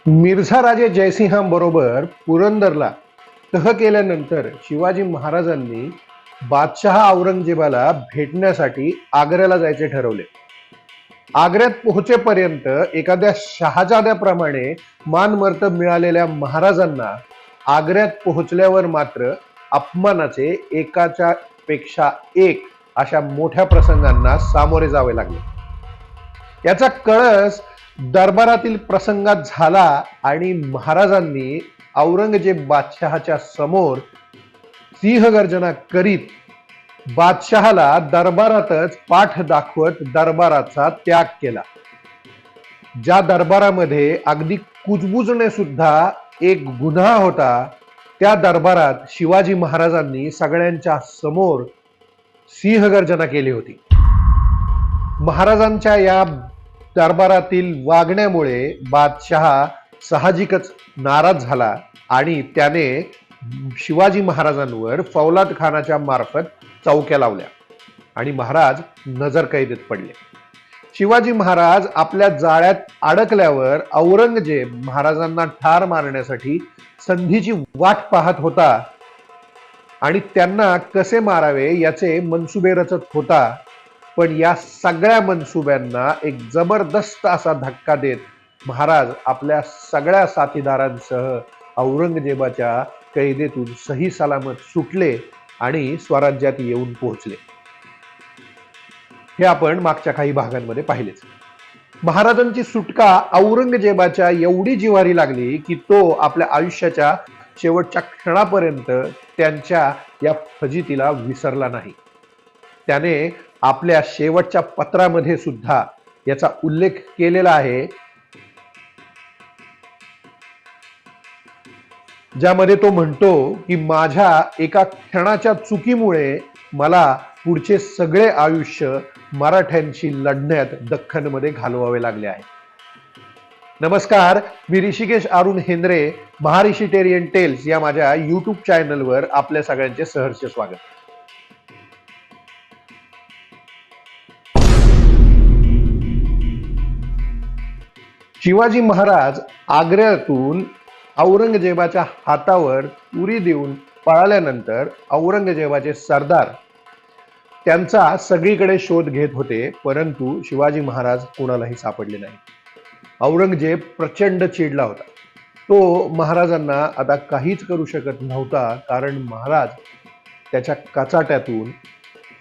मिर्झा राजे जयसिंहाबरोबर पुरंदरला तह केल्यानंतर शिवाजी महाराजांनी बादशहा औरंगजेबाला भेटण्यासाठी आग्र्याला जायचे ठरवले. आग्र्यात पोहोचेपर्यंत एखाद्या शहाजाद्याप्रमाणे मानमर्तब मिळालेल्या महाराजांना आग्र्यात पोहोचल्यावर मात्र अपमानाचे एकाच्या पेक्षा एक अशा मोठ्या प्रसंगांना सामोरे जावे लागले. याचा कळस दरबारातील प्रसंगात झाला आणि महाराजांनी औरंगजेब बादशहाच्या समोर सिंहगर्जना करीत बादशहाला दरबारातच पाठ दाखवत दरबाराचा त्याग केला. ज्या दरबारामध्ये अगदी कुजबुजणे सुद्धा एक गुन्हा होता, त्या दरबारात शिवाजी महाराजांनी सगळ्यांच्या समोर सिंहगर्जना केली होती. महाराजांच्या या दरबारातील वागण्यामुळे बादशहा साहजिकच नाराज झाला आणि त्याने शिवाजी महाराजांवर फौलाद खानाच्या मार्फत चौक्या लावल्या आणि महाराज नजरकैदेत पडले. शिवाजी महाराज आपल्या जाळ्यात अडकल्यावर औरंगजेब महाराजांना ठार मारण्यासाठी संधीची वाट पाहत होता आणि त्यांना कसे मारावे याचे मनसुबे रचत होता. पण या सगळ्या मनसुब्यांना एक जबरदस्त असा धक्का देत महाराज आपल्या सगळ्या साथीदारांसह औरंगजेबाच्या कैदेतून सही सलामत सुटले आणि स्वराज्यात येऊन पोहोचले. हे आपण मागच्या काही भागांमध्ये पाहिलेच. महाराजांची सुटका औरंगजेबाच्या एवढी जिव्हारी लागली की तो आपल्या आयुष्याच्या शेवटच्या क्षणापर्यंत त्यांच्या या फजितीला विसरला नाही. त्याने आपल्या शेवटच्या पत्रामध्ये सुद्धा याचा उल्लेख केलेला आहे, ज्यामध्ये तो म्हणतो की माझ्या एका क्षणाच्या चुकीमुळे मला पुढचे सगळे आयुष्य मराठ्यांशी लढण्यात दख्खनमध्ये घालवावे लागले आहे. नमस्कार, मी ऋषिकेश अरुण हेंद्रे, महाऋषिटेरियन टेल्स या माझ्या यूट्यूब चॅनलवर आपल्या सगळ्यांचे सहर्ष स्वागत. शिवाजी महाराज आग्र्यातून औरंगजेबाच्या हातावर तुरी देऊन पळाल्यानंतर औरंगजेबाचे सरदार त्यांचा सगळीकडे शोध घेत होते, परंतु शिवाजी महाराज कोणालाही सापडले नाही. औरंगजेब प्रचंड चिडला होता. तो महाराजांना आता काहीच करू शकत नव्हता, कारण महाराज त्याच्या कचाट्यातून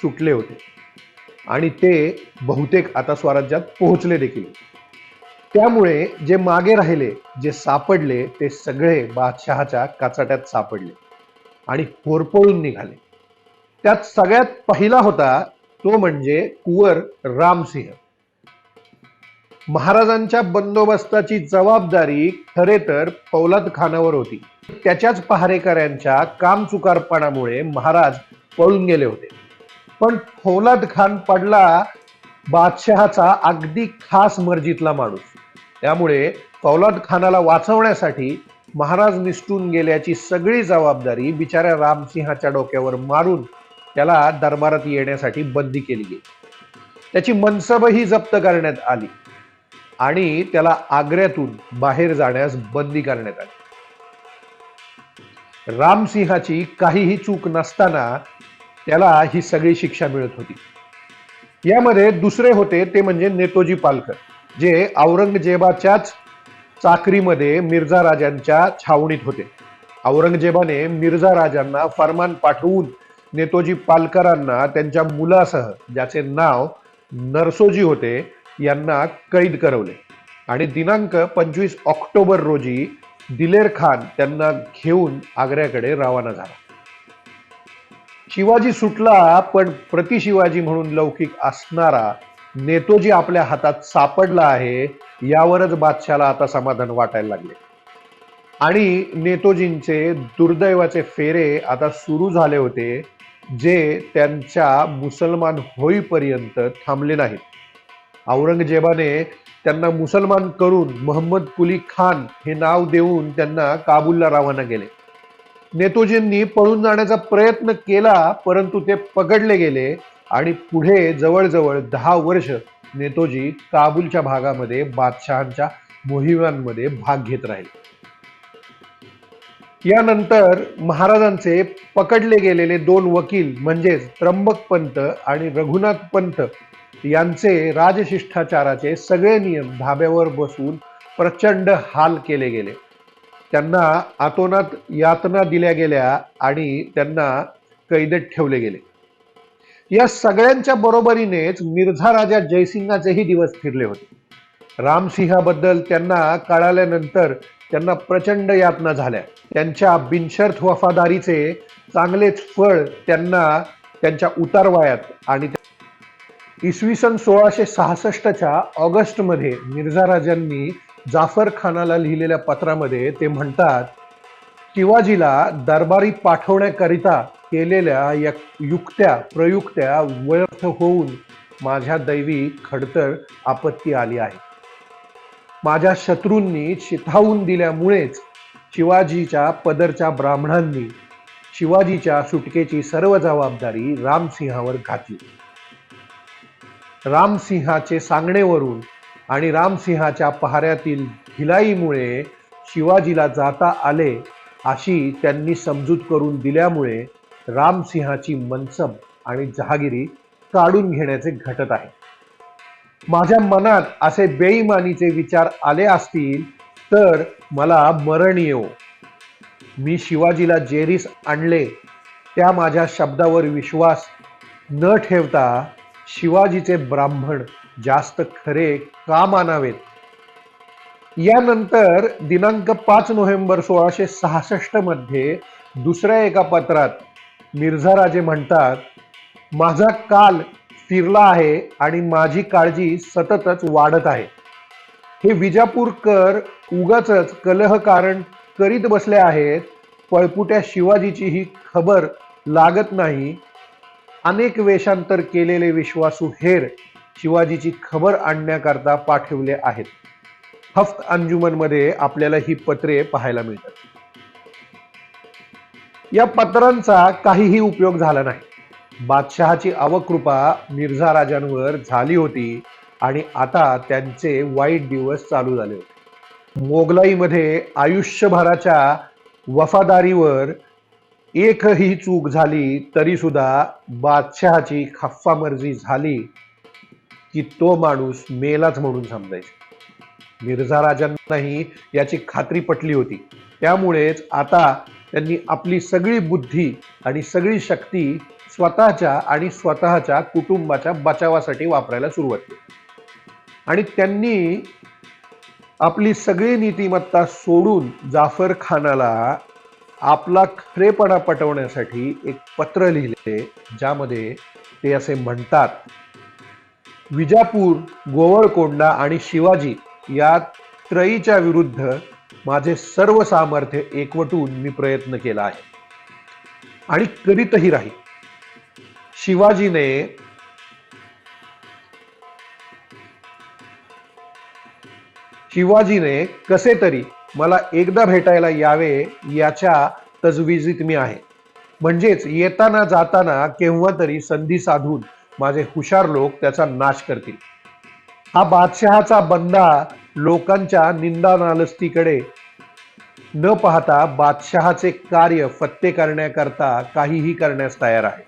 सुटले होते आणि ते बहुतेक आता स्वराज्यात पोहोचले देखील. त्यामुळे जे मागे राहिले, जे सापडले, ते सगळे बादशहाच्या कचाट्यात सापडले आणि होरपळून निघाले. त्यात सगळ्यात पहिला होता तो म्हणजे कुंवर रामसिंह. महाराजांच्या बंदोबस्ताची जबाबदारी खरे तर फौलाद खानावर होती. त्याच्याच पहारेकऱ्यांच्या कामचुकारपणामुळे महाराज पळून गेले होते. पण फौलाद खान पडला बादशहाचा अगदी खास मर्जीतला माणूस. त्यामुळे फौलाद खानाला वाचवण्यासाठी महाराज निसटून गेल्याची सगळी जबाबदारी बिचाऱ्या रामसिंहाच्या डोक्यावर मारून त्याला दरबारात येण्यासाठी बंदी केली गेली. त्याची मनसबही जप्त करण्यात आली आणि त्याला आग्र्यातून बाहेर जाण्यास बंदी करण्यात आली. रामसिंहाची काहीही चूक नसताना त्याला ही सगळी शिक्षा मिळत होती. यामध्ये दुसरे होते ते म्हणजे नेतोजी पालकर, जे औरंगजेबाच्याच चाकरीमध्ये मिर्झा राजांच्या छावणीत होते. औरंगजेबाने मिर्झा राजांना फरमान पाठवून नेतोजी पालकरांना त्यांच्या मुलासह, ज्याचे नाव नरसोजी होते, यांना कैद करवले आणि दिनांक 25 ऑक्टोबर रोजी दिलेर खान त्यांना घेऊन आग्र्याकडे रवाना झाला. शिवाजी सुटला, पण प्रतिशिवाजी म्हणून लौकिक असणारा नेतोजी आपल्या हातात सापडला आहे, यावरच बादशाला आता समाधान वाटायला लागले. आणि नेतोजींचे दुर्दैवाचे फेरे आता सुरू झाले होते, जे त्यांच्या मुसलमान होईपर्यंत थांबले नाहीत. औरंगजेबाने त्यांना मुसलमान करून मोहम्मद कुली खान हे नाव देऊन त्यांना काबूलला रवाना केले. नेतोजींनी पळून जाण्याचा प्रयत्न केला, परंतु ते पकडले गेले आणि पुढे जवळजवळ 10 वर्ष नेतोजी काबूलच्या भागामध्ये बादशहांच्या मोहिमांमध्ये भाग घेत राहिले. यानंतर महाराजांचे पकडले गेलेले 2 वकील म्हणजेच त्र्यंबक पंत आणि रघुनाथ पंत यांचे राजशिष्टाचाराचे सगळे नियम धाब्यावर बसून प्रचंड हाल केले गेले. त्यांना अतोनात यातना दिल्या गेल्या आणि त्यांना कैदेत ठेवले गेले. या सगळ्यांच्या बरोबरीनेच मिर्झा राजा जयसिंगाचेही दिवस फिरले होते. रामसिंहाबद्दल त्यांना कळाल्यानंतर त्यांना प्रचंड यातना झाल्या. त्यांच्या बिनशर्त वफादारीचे चांगलेच फळ त्यांना त्यांच्या उतारवयात आणि इसवी सन 1666च्या ऑगस्टमध्ये मिर्झा राजांनी जाफर खानाला लिहिलेल्या पत्रामध्ये ते म्हणतात, शिवाजीला दरबारी पाठवण्याकरिता केलेल्या युक्त्या प्रयुक्त्या व्यर्थ होऊन माझ्या दैवी खडतर आपत्ती आली आहे. माझ्या शत्रूंनी चिथावून दिल्यामुळेच शिवाजीच्या पदरच्या ब्राह्मणांनी शिवाजीच्या सुटकेची सर्व जबाबदारी रामसिंहावर घातली. रामसिंहाचे सांगणेवरून आणि रामसिंहाच्या पहाऱ्यातील ढिलाईमुळे शिवाजीला जाता आले अशी त्यांनी समजूत करून दिल्यामुळे रामसिंहाची मनसब आणि जहागिरी काढून घेण्याचे घटत आहे. माझ्या मनात असे बेईमानीचे विचार आले असतील तर मला मरण येवो. मी शिवाजीला जेरीस आणले त्या माझ्या शब्दावर विश्वास न ठेवता शिवाजीचे ब्राह्मण जास्त खरे का मानावेत. यानंतर दिनांक 5 नोव्हेंबर 1666 मध्ये दुसऱ्या एका पत्रात मिर्झा राजे म्हणतात, माझा काल फिरला आहे आणि माझी काळजी सततच वाढत आहे. हे विजापूरकर उगाचच कलह कारण करीत बसले आहेत. पळपुट्या शिवाजीची ही खबर लागत नाही. अनेक वेषांतर केलेले विश्वासू हेर शिवाजीची खबर आणण्याकरता पाठवले आहेत. हफ्त अंजुमनमध्ये आपल्याला ही पत्रे पाहायला मिळतात. या पत्रांचा काहीही उपयोग झाला नाही. बादशहाची अवकृपा मिर्झा राजांवर झाली होती आणि आता त्यांचे वाईट दिवस चालू झाले होते. मोगलाईमध्ये आयुष्यभराच्या वफादारीवर एकही चूक झाली तरी सुद्धा बादशहाची खफ्फा मर्जी झाली की तो माणूस मेलाच म्हणून समजायचे. मिर्झा राजांनाही याची खात्री पटली होती. त्यामुळेच आता त्यांनी आपली सगळी बुद्धी आणि सगळी शक्ती स्वतःच्या आणि स्वतःच्या कुटुंबाच्या बचावासाठी वापरायला सुरुवात केली आणि त्यांनी आपली सगळी नीतिमत्ता सोडून जाफर खानाला आपला खरेपणा पटवण्यासाठी एक पत्र लिहिले, ज्यामध्ये ते असे म्हणतात, विजापूर, गोवळकोंडा आणि शिवाजी या त्रयीच्या विरुद्ध माझे सर्व सामर्थ्य एकवटून मी प्रयत्न केला आहे आणि करीतही राहील. शिवाजीने कसे तरी मला एकदा भेटायला यावे याच्या तजवीजीत मी आहे. म्हणजेच येताना जाताना केव्हा तरी संधी साधून माझे हुशार लोक त्याचा नाश करतील. हा बादशहाचा बंदा लोकांच्या निंदा नालस्तीकडे न पाहता बादशहाचे कार्य फत्ते करण्याकरता काहीही करण्यास तयार आहे.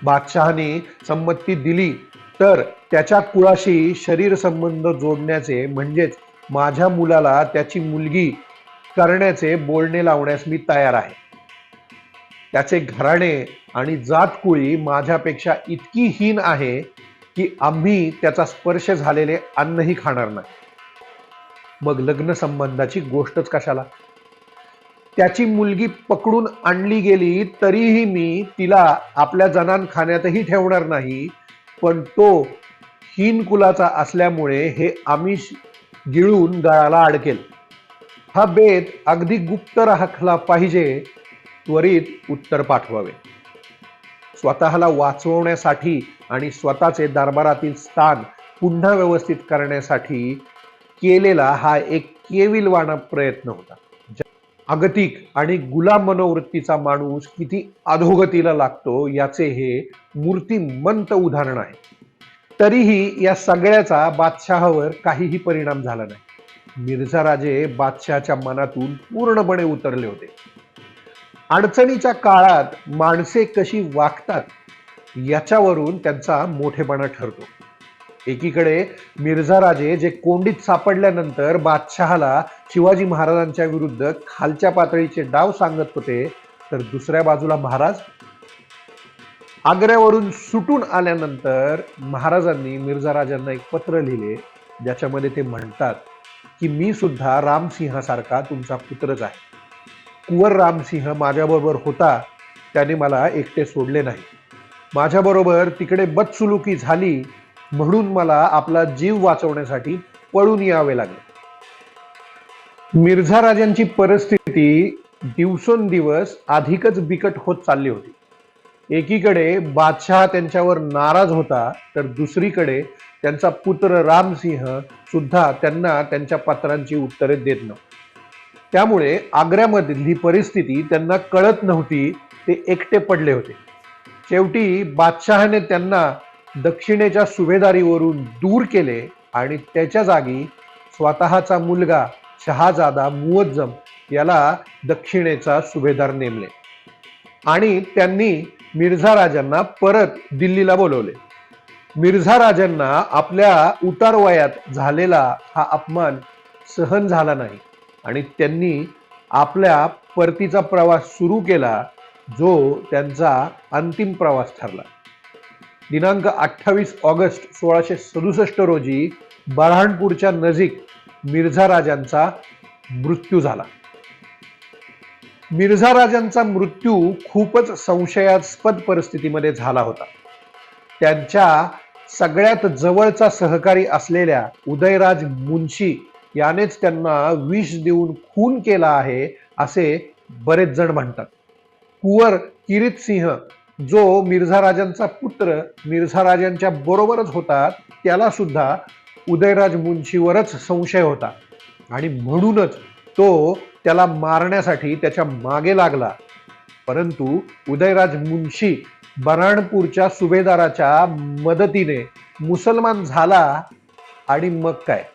बादशहाने संमती दिली तर त्याच्या कुळाशी शरीर संबंध जोडण्याचे म्हणजेच माझ्या मुलाला त्याची मुलगी करण्याचे बोलणे लावण्यास मी तयार आहे. त्याचे घराणे आणि जातकुळी माझ्यापेक्षा इतकी हीन आहे की आम्ही त्याचा स्पर्श झालेले अन्नही खाणार नाही. मग लग्न संबंधाची गोष्टच कशाला. त्याची मुलगी पकडून आणली गेली तरीही मी तिला आपल्या जनानखान्यातही ठेवणार नाही. पण तो हीन कुलाचा असल्यामुळे हे आमिष गिळून गळाला अडकेल. हा बेत अगदी गुप्त राखला पाहिजे. त्वरित उत्तर पाठवावे. स्वतःला वाचवण्यासाठी आणि स्वतःचे दरबारातील स्थान पुन्हा व्यवस्थित करण्यासाठी केलेला हा एक केविलवाणा प्रयत्न होता. अगतिक आणि गुलाम मनोवृत्तीचा माणूस किती अधोगतीला लागतो याचे हे मूर्तिमंत उदाहरण आहे. तरीही या सगळ्याचा बादशहावर काहीही परिणाम झाला नाही. मिर्झा राजे बादशहाच्या मनातून पूर्णपणे उतरले होते. अडचणीच्या काळात माणसे कशी वागतात याच्यावरून त्यांचा मोठेपणा ठरतो. एकीकडे मिर्झा राजे जे कोंडीत सापडल्यानंतर बादशहाला शिवाजी महाराजांच्या विरुद्ध खालच्या पातळीचे डाव सांगत होते, तर दुसऱ्या बाजूला महाराज आग्र्यावरून सुटून आल्यानंतर महाराजांनी मिर्झा राजांना एक पत्र लिहिले, ज्याच्यामध्ये ते म्हणतात की मी सुद्धा रामसिंहासारखा तुमचा पुत्रच आहे. कुंवर रामसिंह माझ्याबरोबर होता, त्याने मला एकटे सोडले नाही. माझ्याबरोबर तिकडे बदसुलुकी झाली, म्हणून मला आपला जीव वाचवण्यासाठी पळून यावे लागले. मिर्झा राजांची परिस्थिती दिवसेंदिवस अधिकच बिकट होत चालली होती. एकीकडे बादशाह त्यांच्यावर नाराज होता, तर दुसरीकडे त्यांचा पुत्र रामसिंह सुद्धा त्यांना त्यांच्या पत्रांची उत्तरे देत नव्हते. त्यामुळे आग्र्यामधली परिस्थिती त्यांना कळत नव्हती, ते एकटे पडले होते. शेवटी बादशहाने त्यांना दक्षिणेच्या सुभेदारीवरून दूर केले आणि त्याच्या जागी स्वतःचा मुलगा शहाजादा मुअज्जम याला दक्षिणेचा सुभेदार नेमले आणि त्यांनी मिर्झा राजांना परत दिल्लीला बोलवले. मिर्झा राजांना आपल्या उतारवयात झालेला हा अपमान सहन झाला नाही आणि त्यांनी आपल्या परतीचा प्रवास सुरू केला, जो त्यांचा अंतिम प्रवास ठरला. दिनांक 28 ऑगस्ट 1667 रोजी बऱ्हाणपूरच्या नजीक मिर्झा राजांचा मृत्यू झाला. मिर्झा राजांचा मृत्यू खूपच संशयास्पद परिस्थितीमध्ये झाला होता. त्यांच्या सगळ्यात जवळचा सहकारी असलेल्या उदयराज मुन्शी यानेच त्यांना विष देऊन खून केला आहे, असे बरेच जण म्हणतात. कुंवर किरीत सिंह, जो मिर्झा राजांचा पुत्र मिर्झा राजांच्या बरोबरच होता, त्याला सुद्धा उदयराज मुन्शीवरच संशय होता आणि म्हणूनच तो त्याला मारण्यासाठी त्याच्या मागे लागला. परंतु उदयराज मुन्शी बऱ्हाणपूरच्या सुभेदाराच्या मदतीने मुसलमान झाला आणि मग काय,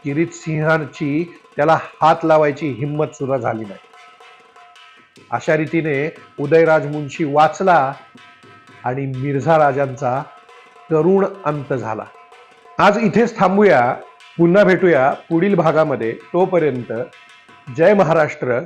किरीत सिंहाची त्याला हात लावायची हिंमत सुद्धा झाली नाही. अशा रीतीने उदयराज मुन्शी वाचला आणि मिर्झा राजांचा करुण अंत झाला. आज इथेच थांबूया, पुन्हा भेटूया पुढील भागामध्ये. तोपर्यंत जय महाराष्ट्र,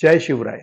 जय शिवराय.